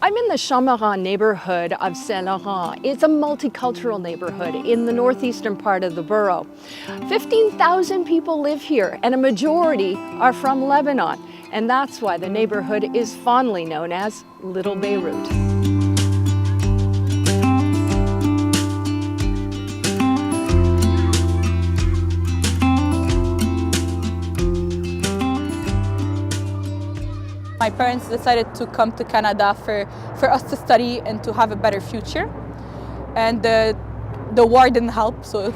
I'm in the Chameran neighbourhood of Saint-Laurent. It's a multicultural neighbourhood in the northeastern part of the borough. 15,000 people live here, and a majority are from Lebanon. And that's why the neighbourhood is fondly known as Little Beirut. My parents decided to come to Canada for us to study and to have a better future. And the war didn't help, so.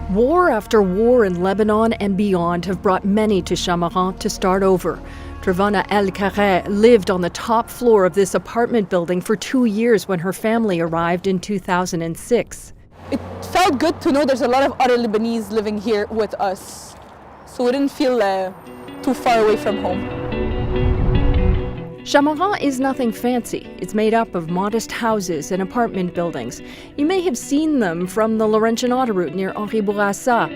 War after war in Lebanon and beyond have brought many to Chameran to start over. Trevana El-Carré lived on the top floor of this apartment building for 2 years when her family arrived in 2006. It felt good to know there's a lot of other Lebanese living here with us. So we didn't feel too far away from home. Chameran is nothing fancy. It's made up of modest houses and apartment buildings. You may have seen them from the Laurentian autoroute near Henri Bourassa.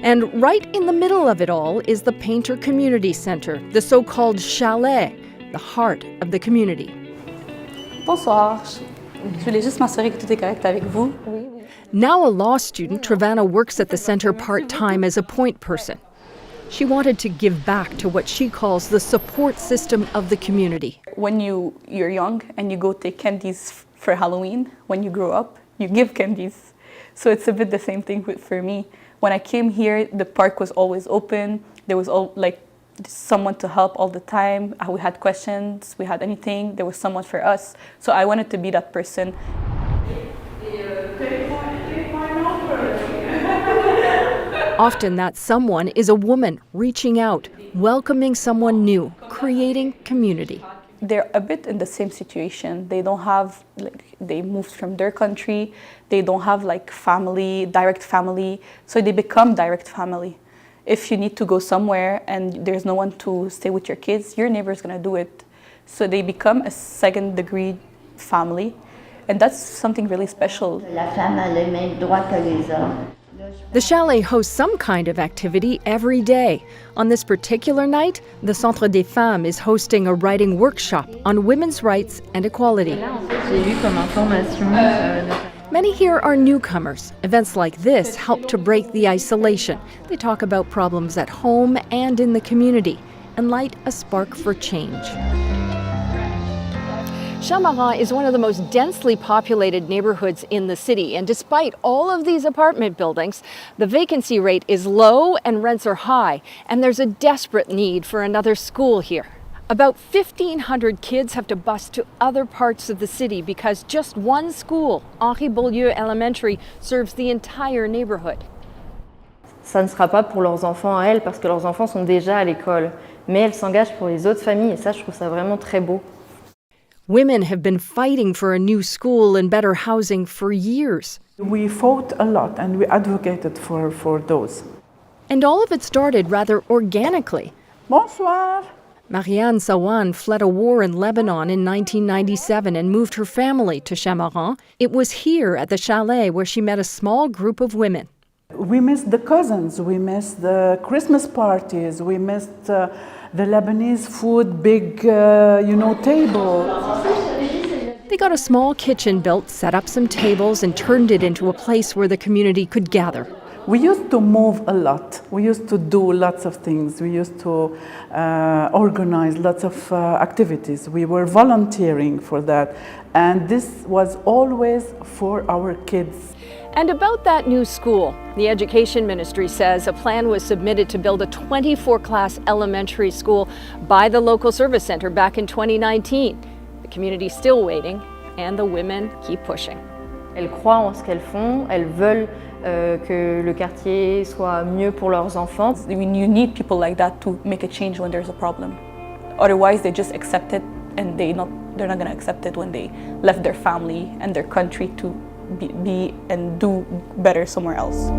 And right in the middle of it all is the Painter Community Center, the so-called chalet, the heart of the community. Bonsoir. Je voulais juste m'assurer que tout est correct avec vous. Now a law student, Trevana works at the center part-time as a point person. She wanted to give back to what she calls the support system of the community. When you're young and you go take candies for Halloween, when you grow up, you give candies. So it's a bit the same thing for me. When I came here, the park was always open. There was someone to help all the time. We had questions, we had anything, there was someone for us. So I wanted to be that person. Often that someone is a woman reaching out, welcoming someone new, creating community. They're a bit in the same situation. They don't have, they moved from their country. They don't have family, direct family. So they become direct family. If you need to go somewhere and there's no one to stay with your kids, your neighbor's gonna do it. So they become a second-degree family. And that's something really special. La femme a les mêmes droits que les hommes. The chalet hosts some kind of activity every day. On this particular night, the Centre des Femmes is hosting a writing workshop on women's rights and equality. Many here are newcomers. Events like this help to break the isolation. They talk about problems at home and in the community and light a spark for change. Chameran is one of the most densely populated neighborhoods in the city, and despite all of these apartment buildings, the vacancy rate is low and rents are high, and there's a desperate need for another school here. About 1,500 kids have to bus to other parts of the city because just one school, Henri Beaulieu Elementary, serves the entire neighborhood. Ça ne sera pas pour leurs enfants à elles parce que leurs enfants sont déjà à l'école, mais elles s'engagent pour les autres familles et ça, je trouve ça vraiment très beau. Women have been fighting for a new school and better housing for years. We fought a lot and we advocated for those. And all of it started rather organically. Bonsoir. Marianne Sawan fled a war in Lebanon in 1997 and moved her family to Chameran. It was here at the chalet where she met a small group of women. We missed the cousins, we missed the Christmas parties, we missed the Lebanese food, big, table. They got a small kitchen built, set up some tables, and turned it into a place where the community could gather. We used to move a lot. We used to do lots of things. We used to organize lots of activities. We were volunteering for that. And this was always for our kids. And about that new school, the Education Ministry says a plan was submitted to build a 24-class elementary school by the local service center back in 2019. The community's still waiting, and the women keep pushing. Elles croient en ce qu'elles font, elles veulent que le quartier soit mieux pour leurs enfants. I mean, you need people like that to make a change when there's a problem. Otherwise, they just accept it, and they're not going to accept it when they left their family and their country to be and do better somewhere else.